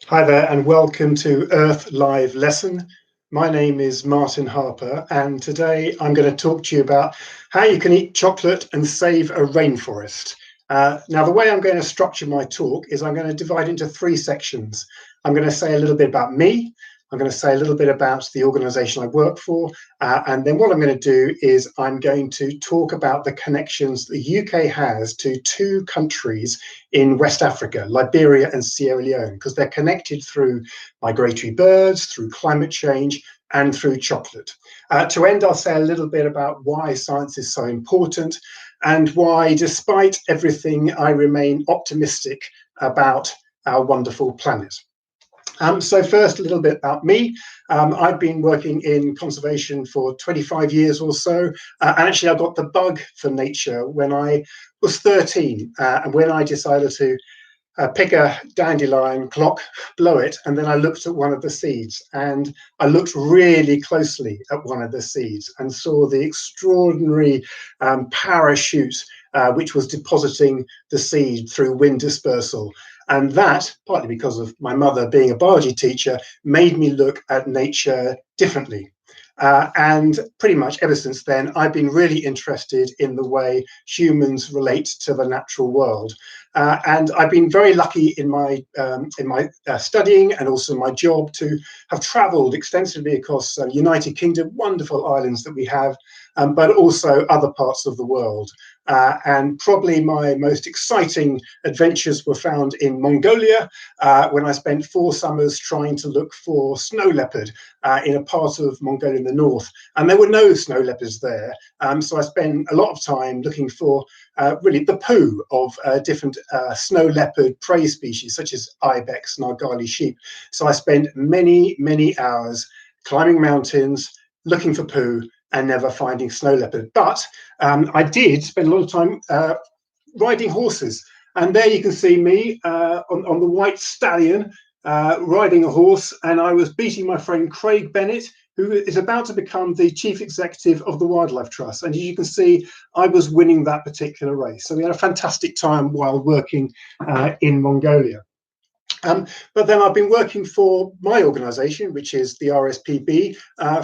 Hi there and welcome to Earth Live Lesson. My name is Martin Harper and today I'm going to talk to you about how you can eat chocolate and save a rainforest. Now the way I'm going to structure my talk is I'm going to divide into three sections. I'm going to say a little bit about me, I'm going to say a little bit about the organisation I work for, and then what I'm going to do is I'm going to talk about the connections the UK has to two countries in West Africa, Liberia and Sierra Leone, because they're connected through migratory birds, through climate change, and through chocolate. To end, I'll say a little bit about why science is so important and why, despite everything, I remain optimistic about our wonderful planet. So first, a little bit about me. I've been working in conservation for 25 years or so. And actually, I got the bug for nature when I was 13, and when I decided to pick a dandelion, clock, blow it, and then I looked at one of the seeds, and I looked really closely at one of the seeds and saw the extraordinary parachute which was depositing the seed through wind dispersal. And that, partly because of my mother being a biology teacher, made me look at nature differently. And pretty much ever since then, I've been really interested in the way humans relate to the natural world. And I've been very lucky in my studying and also my job to have travelled extensively across the United Kingdom, wonderful islands that we have, but also other parts of the world. And probably my most exciting adventures were found in Mongolia, when I spent 4 summers trying to look for snow leopard in a part of Mongolia in the north. And there were no snow leopards there. So I spent a lot of time looking for really the poo of different snow leopard prey species, such as ibex and argali sheep. So I spent many, many hours climbing mountains, looking for poo, and never finding snow leopard. But I did spend a lot of time riding horses. And there you can see me on the white stallion, riding a horse, and I was beating my friend Craig Bennett, who is about to become the chief executive of the Wildlife Trust. And as you can see, I was winning that particular race. So we had a fantastic time while working in Mongolia. But then I've been working for my organisation, which is the RSPB,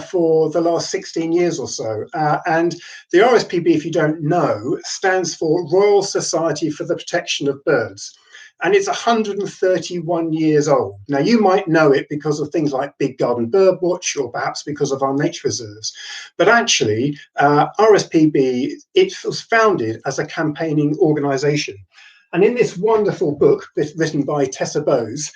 for the last 16 years or so. And the RSPB, if you don't know, stands for Royal Society for the Protection of Birds. And it's 131 years old. Now, you might know it because of things like Big Garden Bird Watch, or perhaps because of our nature reserves. But actually, RSPB, it was founded as a campaigning organisation. And in this wonderful book written by Tessa Bowes,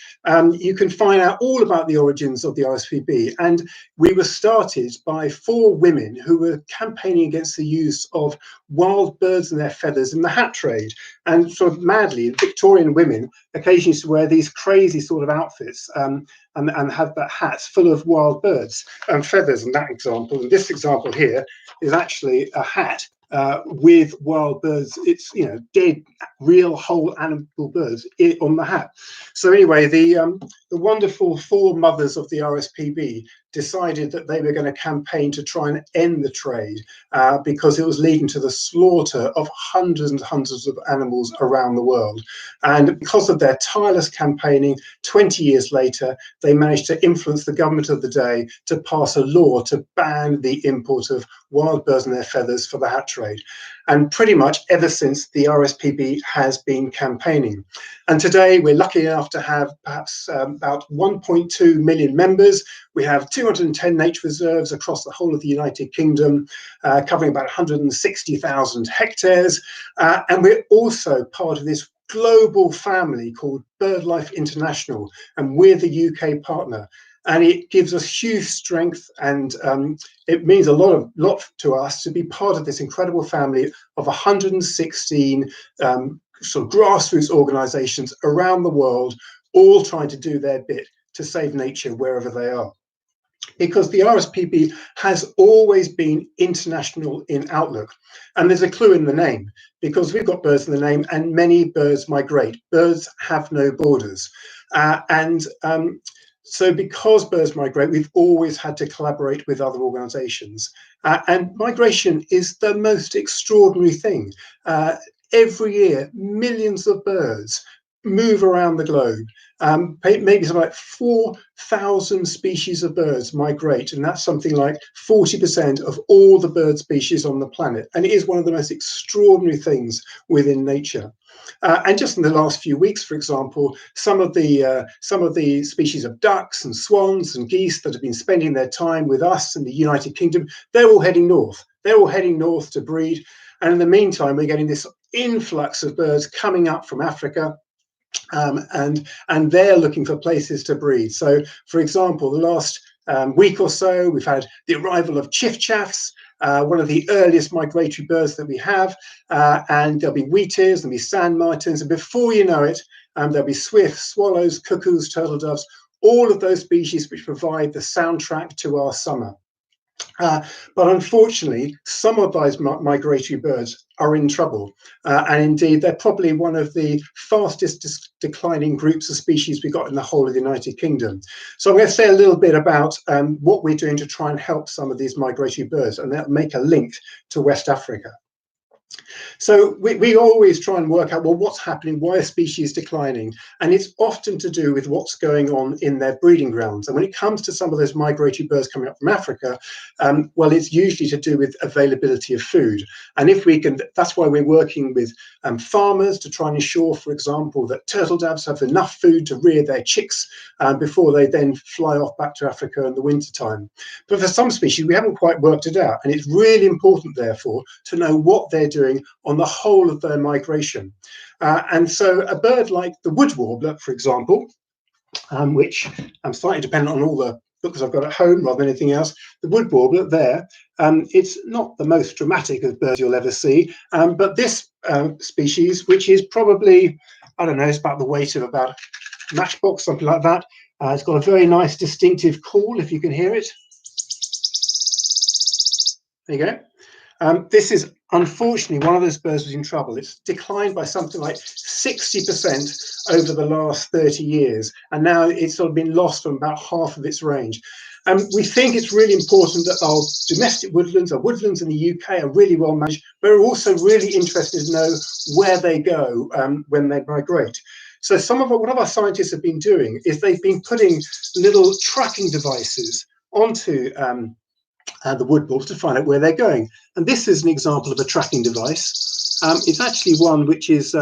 you can find out all about the origins of the RSPB. And we were started by 4 women who were campaigning against the use of wild birds and their feathers in the hat trade. And sort of madly, Victorian women occasionally used to wear these crazy sort of outfits and have that hats full of wild birds and feathers. And that example, and this example here, is actually a hat with wild birds. It's, you know, dead, real whole animal birds on the hat. So anyway, the wonderful 4 mothers of the RSPB decided that they were going to campaign to try and end the trade because it was leading to the slaughter of hundreds and hundreds of animals around the world. And because of their tireless campaigning, 20 years later, they managed to influence the government of the day to pass a law to ban the import of wild birds and their feathers for the hat trade. And pretty much ever since, the RSPB has been campaigning. And today we're lucky enough to have perhaps about 1.2 million members. We have 210 nature reserves across the whole of the United Kingdom, covering about 160,000 hectares. And we're also part of this global family called BirdLife International, and we're the UK partner. And it gives us huge strength, and it means a lot to us to be part of this incredible family of 116 sort of grassroots organisations around the world, all trying to do their bit to save nature wherever they are. Because the RSPB has always been international in outlook. And there's a clue in the name, because we've got birds in the name and many birds migrate. Birds have no borders. So because birds migrate, we've always had to collaborate with other organisations. And migration is the most extraordinary thing. Every year, millions of birds move around the globe. Maybe something like 4,000 species of birds migrate, and that's something like 40% of all the bird species on the planet. And it is one of the most extraordinary things within nature. And just in the last few weeks, for example, some of the species of ducks and swans and geese that have been spending their time with us in the United Kingdom, they're all heading north. They're all heading north to breed. And in the meantime, we're getting this influx of birds coming up from Africa. And they're looking for places to breed. So, for example, the last week or so, we've had the arrival of chiffchaffs, one of the earliest migratory birds that we have, and there'll be wheatears, there'll be sand martins, and before you know it, there'll be swifts, swallows, cuckoos, turtle doves, all of those species which provide the soundtrack to our summer. But unfortunately, some of those migratory birds are in trouble. And indeed, they're probably one of the fastest declining groups of species we've got in the whole of the United Kingdom. So I'm going to say a little bit about what we're doing to try and help some of these migratory birds, and that'll make a link to West Africa. So we always try and work out, well, what's happening? Why are species declining? And it's often to do with what's going on in their breeding grounds. And when it comes to some of those migratory birds coming up from Africa, well, it's usually to do with availability of food. And if we can, that's why we're working with farmers to try and ensure, for example, that turtle doves have enough food to rear their chicks before they then fly off back to Africa in the wintertime. But for some species, we haven't quite worked it out. And it's really important, therefore, to know what they're doing on the whole of their migration. And so a bird like the wood warbler, for example, which I'm slightly dependent on all the books I've got at home rather than anything else, the wood warbler there, it's not the most dramatic of birds you'll ever see, but this species, which is probably, I don't know, it's about the weight of about a matchbox, something like that. It's got a very nice distinctive call, if you can hear it. There you go. This is unfortunately one of those birds was in trouble. It's declined by something like 60% over the last 30 years, and now it's sort of been lost from about half of its range. We think it's really important that our domestic woodlands, our woodlands in the UK, are really well managed, but we're also really interested to know where they go when they migrate. So what our scientists have been doing is they've been putting little tracking devices onto the wood warbler to find out where they're going. And this is an example of a tracking device. It's actually one which is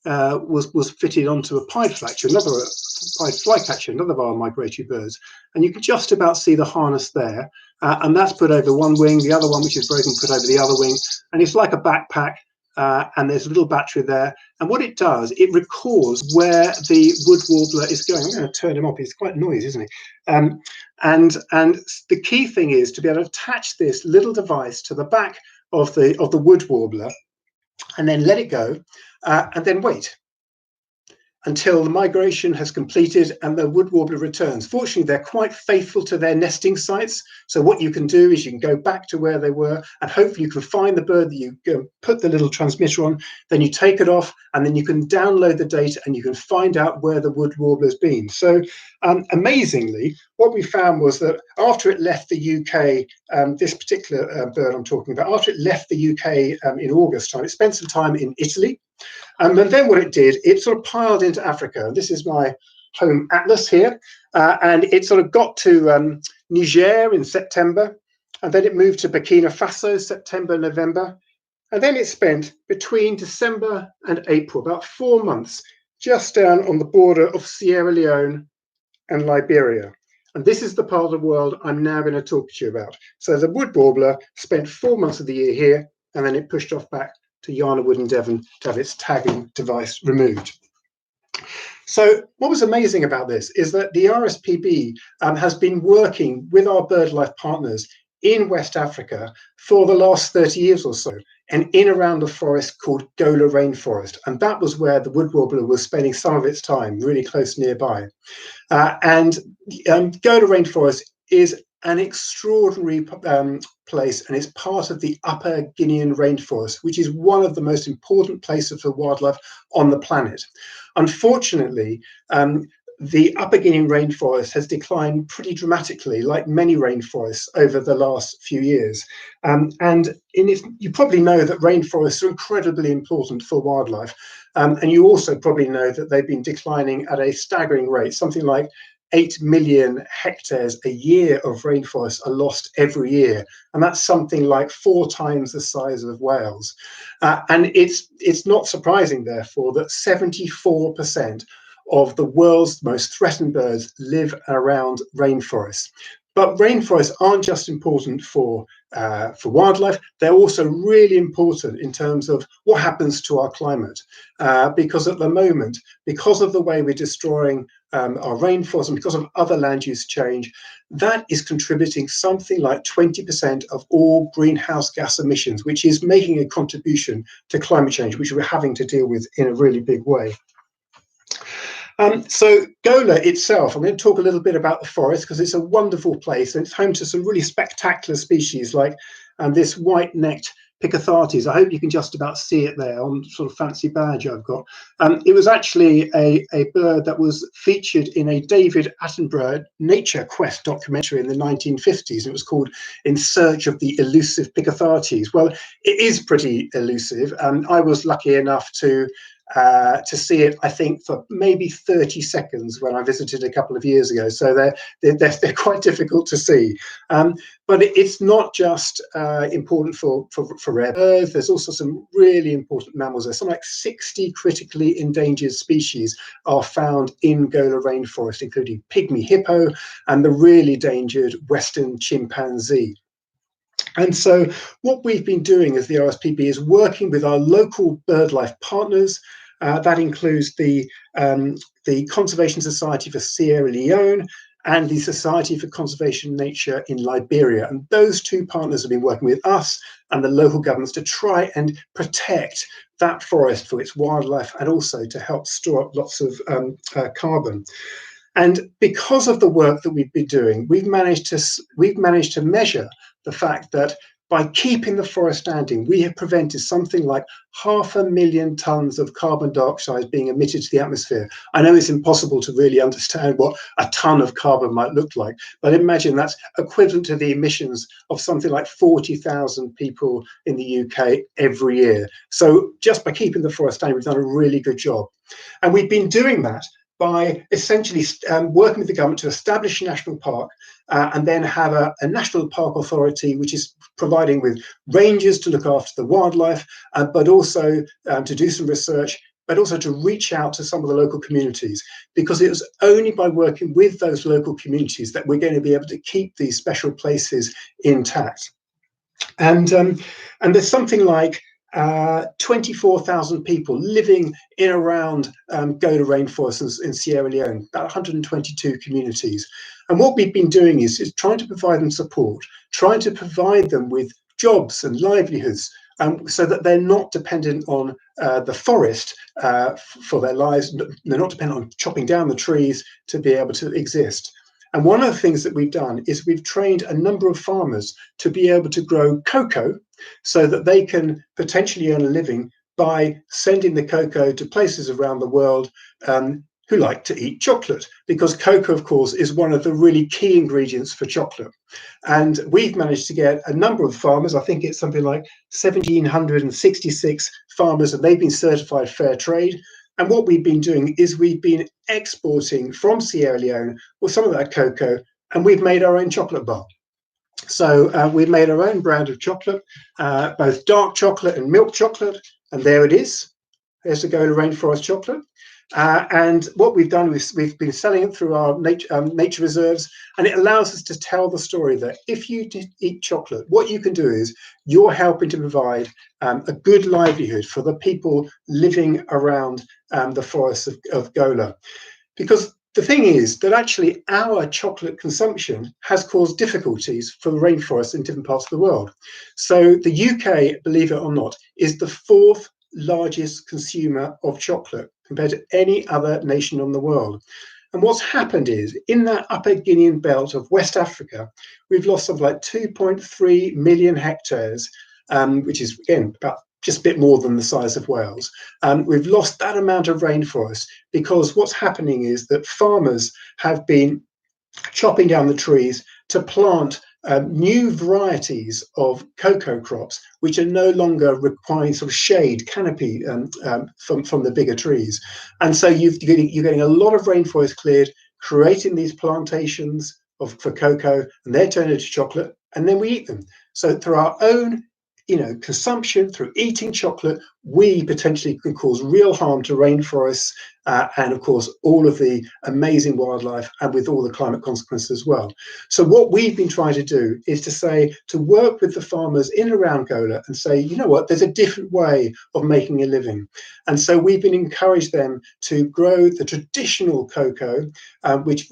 was fitted onto a pied flycatcher, another of our migratory birds. And you can just about see the harness there. And that's put over one wing, the other one, which is broken, put over the other wing. And it's like a backpack. And there's a little battery there. And what it does, it records where the wood warbler is going. I'm going to turn him off. He's quite noisy, isn't he? And the key thing is to be able to attach this little device to the back of the wood warbler, and then let it go, and then wait until the migration has completed and the wood warbler returns. Fortunately, they're quite faithful to their nesting sites. So what you can do is you can go back to where they were, and hopefully you can find the bird that you go put the little transmitter on, then you take it off, and then you can download the data and you can find out where the wood warbler's been. So amazingly, what we found was that after it left the UK, this particular bird I'm talking about, after it left the UK in August time, it spent some time in Italy. And then what it did, it sort of piled into Africa. This is my home atlas here. And it sort of got to Niger in September. And then it moved to Burkina Faso, September, November. And then it spent between December and April, about 4 months, just down on the border of Sierra Leone and Liberia. And this is the part of the world I'm now going to talk to you about. So the wood warbler spent 4 months of the year here, and then it pushed off back to Yarna Wood in Devon to have its tagging device removed. So what was amazing about this is that the RSPB has been working with our BirdLife partners in West Africa for the last 30 years or so, and in around a forest called Gola Rainforest. And that was where the wood warbler was spending some of its time, really close nearby. And Gola Rainforest is an extraordinary place, and it's part of the Upper Guinean rainforest, which is one of the most important places for wildlife on the planet. Unfortunately, the Upper Guinean rainforest has declined pretty dramatically, like many rainforests over the last few years. You probably know that rainforests are incredibly important for wildlife. And you also probably know that they've been declining at a staggering rate. Something like 8 million hectares a year of rainforests are lost every year. And that's something like 4 times the size of Wales. And it's not surprising, therefore, that 74% of the world's most threatened birds live around rainforests. But rainforests aren't just important for wildlife, they're also really important in terms of what happens to our climate. Because at the moment, because of the way we're destroying our rainforests and because of other land use change, that is contributing something like 20% of all greenhouse gas emissions, which is making a contribution to climate change, which we're having to deal with in a really big way. So Gola itself, I'm going to talk a little bit about the forest because it's a wonderful place and it's home to some really spectacular species like this white-necked Picathartes. I hope you can just about see it there on sort of fancy badge I've got. It was actually a bird that was featured in a David Attenborough Nature Quest documentary in the 1950s. It was called In Search of the Elusive Picathartes. Well, it is pretty elusive. I was lucky enough to see it, I think, for maybe 30 seconds when I visited a couple of years ago. So they're quite difficult to see. But it's not just important for rare birds. There's also some really important mammals. There's something like 60 critically endangered species are found in Gola rainforest, including pygmy hippo and the really endangered western chimpanzee. And so what we've been doing as the RSPB is working with our local BirdLife partners. That includes the Conservation Society for Sierra Leone and the Society for Conservation Nature in Liberia. And those two partners have been working with us and the local governments to try and protect that forest for its wildlife and also to help store up lots of carbon. And because of the work that we've been doing, we've managed to measure the fact that by keeping the forest standing, we have prevented something like 500,000 tons of carbon dioxide being emitted to the atmosphere. I know it's impossible to really understand what a ton of carbon might look like, but imagine that's equivalent to the emissions of something like 40,000 people in the UK every year. So just by keeping the forest standing, we've done a really good job. And we've been doing that by essentially working with the government to establish a national park and then have a national park authority which is providing with rangers to look after the wildlife, but also to do some research, but also to reach out to some of the local communities, because it was only by working with those local communities that we're going to be able to keep these special places intact. And there's something like 24,000 people living in around Gola rainforests in Sierra Leone, about 122 communities. And what we've been doing is trying to provide them support, trying to provide them with jobs and livelihoods, so that they're not dependent on the forest for their lives. They're not dependent on chopping down the trees to be able to exist. And one of the things that we've done is we've trained a number of farmers to be able to grow cocoa so that they can potentially earn a living by sending the cocoa to places around the world who like to eat chocolate, because cocoa, of course, is one of the really key ingredients for chocolate. And we've managed to get a number of farmers, I think it's something like 1,766 farmers, and they've been certified fair trade. And what we've been doing is we've been exporting from Sierra Leone with some of that cocoa, and we've made our own chocolate bar. So we've made our own brand of chocolate, both dark chocolate and milk chocolate. And there it is. There's the Gola rainforest chocolate. And what we've done is we've been selling it through our nature reserves, and it allows us to tell the story that if you eat chocolate, what you can do is you're helping to provide a good livelihood for the people living around the forests of Gola. Because the thing is that actually our chocolate consumption has caused difficulties for the rainforests in different parts of the world. So the UK, believe it or not, is the 4th largest consumer of chocolate compared to any other nation in the world. And what's happened is in that Upper Guinean belt of West Africa, we've lost something like 2.3 million hectares, which is again about just a bit more than the size of Wales. We've lost that amount of rainforest because what's happening is that farmers have been chopping down the trees to plant new varieties of cocoa crops, which are no longer requiring sort of shade canopy from the bigger trees. And so you're getting a lot of rainforest cleared, creating these plantations for cocoa, and they're turned into chocolate, and then we eat them. So through our own consumption, through eating chocolate, we potentially can cause real harm to rainforests and of course all of the amazing wildlife, and with all the climate consequences as well. So what we've been trying to do is to work with the farmers in and around Angola and say, you know what, there's a different way of making a living. And so we've been encouraged them to grow the traditional cocoa, which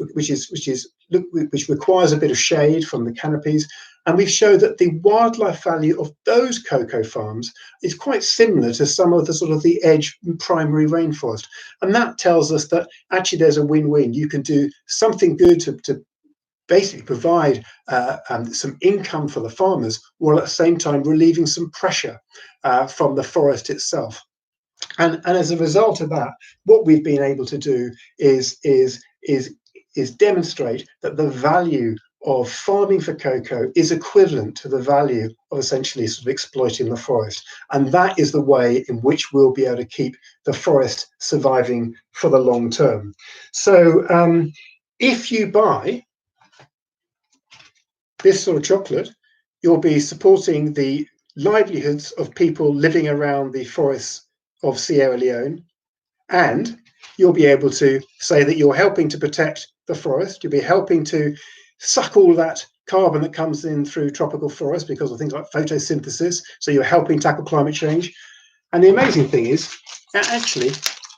requires a bit of shade from the canopies. And we've shown that the wildlife value of those cocoa farms is quite similar to some of the sort of the edge primary rainforest. And that tells us that actually there's a win-win. You can do something good to basically provide some income for the farmers, while at the same time relieving some pressure from the forest itself. And as a result of that, what we've been able to do is demonstrate that the value of farming for cocoa is equivalent to the value of essentially sort of exploiting the forest. And that is the way in which we'll be able to keep the forest surviving for the long term. So if you buy this sort of chocolate, you'll be supporting the livelihoods of people living around the forests of Sierra Leone, and you'll be able to say that you're helping to protect the forest. You'll be helping to suck all that carbon that comes in through tropical forests because of things like photosynthesis. So you're helping tackle climate change. And the amazing thing is, actually,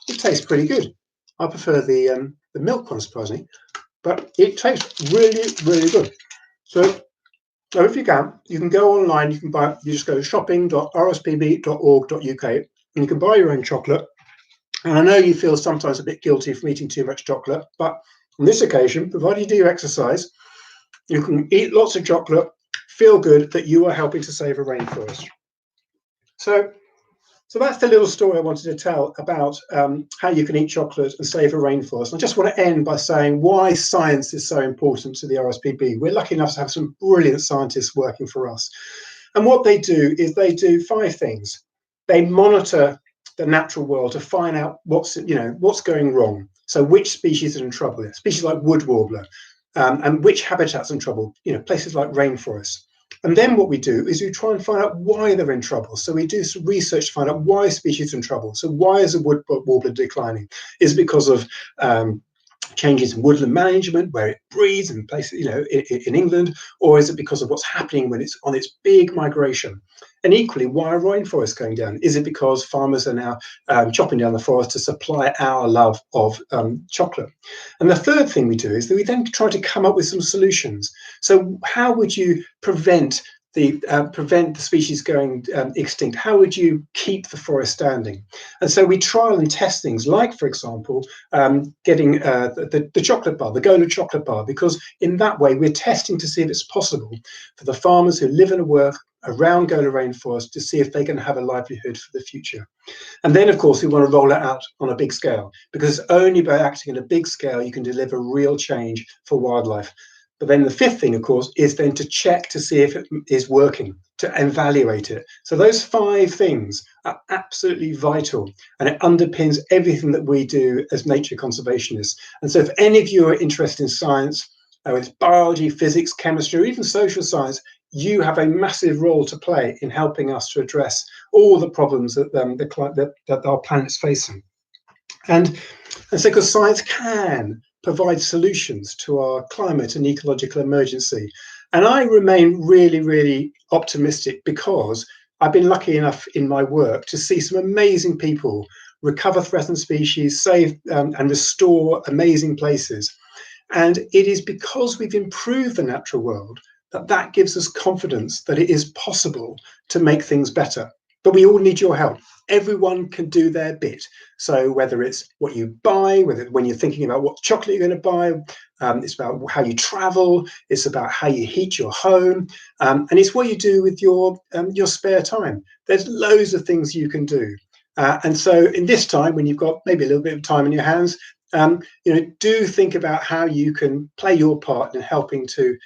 it tastes pretty good. I prefer the milk one, surprisingly, but it tastes really, really good. So if you can go online, you just go to shopping.rspb.org.uk and you can buy your own chocolate. And I know you feel sometimes a bit guilty from eating too much chocolate, but on this occasion, provided you do your exercise, you can eat lots of chocolate, feel good that you are helping to save a rainforest. So that's the little story I wanted to tell about how you can eat chocolate and save a rainforest. I just want to end by saying why science is so important to the RSPB. We're lucky enough to have some brilliant scientists working for us. And what they do is they do 5 things. They monitor the natural world to find out what's going wrong. So which species are in trouble? Species like wood warbler, and which habitats are in trouble? Places like rainforests. And then what we do is we try and find out why they're in trouble. So we do some research to find out why species are in trouble. So why is a wood warbler declining? Is it because of changes in woodland management, where it breeds in places, in England, or is it because of what's happening when it's on its big migration? And equally, why are rainforests going down? Is it because farmers are now chopping down the forest to supply our love of chocolate? And the third thing we do is that we then try to come up with some solutions. So how would you prevent the species going extinct? How would you keep the forest standing? And so we trial and test things like, for example, getting the chocolate bar, the Gola chocolate bar, because in that way we're testing to see if it's possible for the farmers who live and work around Gola rainforest to see if they can have a livelihood for the future. And then, of course, we want to roll it out on a big scale, because only by acting on a big scale you can deliver real change for wildlife. But then the 5th thing, of course, is then to check to see if it is working, to evaluate it. So those 5 things are absolutely vital, and it underpins everything that we do as nature conservationists. And so if any of you are interested in science, whether it's biology, physics, chemistry, or even social science, you have a massive role to play in helping us to address all the problems that our planet's facing. And so because science can provide solutions to our climate and ecological emergency. And I remain really, really optimistic, because I've been lucky enough in my work to see some amazing people recover threatened species, save and restore amazing places. And it is because we've improved the natural world that gives us confidence that it is possible to make things better. But we all need your help. Everyone can do their bit. So whether it's what you buy, when you're thinking about what chocolate you're going to buy, it's about how you travel, it's about how you heat your home, and it's what you do with your spare time. There's loads of things you can do. And so in this time, when you've got maybe a little bit of time in your hands, do think about how you can play your part in helping to,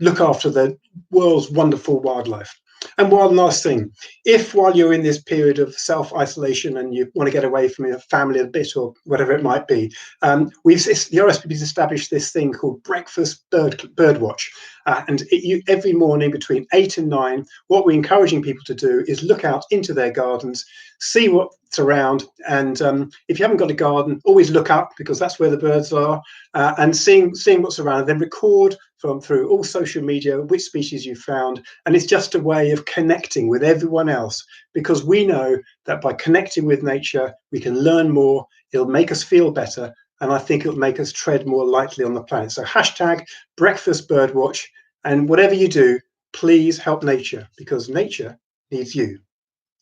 look after the world's wonderful wildlife. And one last thing, if while you're in this period of self-isolation and you want to get away from your family a bit or whatever it might be, the RSPB has established this thing called breakfast bird watch. Every morning between 8 and 9, what we're encouraging people to do is look out into their gardens, see what's around, and if you haven't got a garden, always look up, because that's where the birds are, and seeing what's around, and then record through all social media which species you found. And it's just a way of connecting with everyone else, because we know that by connecting with nature we can learn more, it'll make us feel better, and I think it'll make us tread more lightly on the planet. So hashtag breakfast birdwatch, and whatever you do, please help nature, because nature needs you.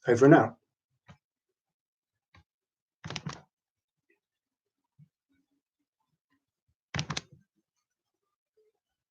Over and out.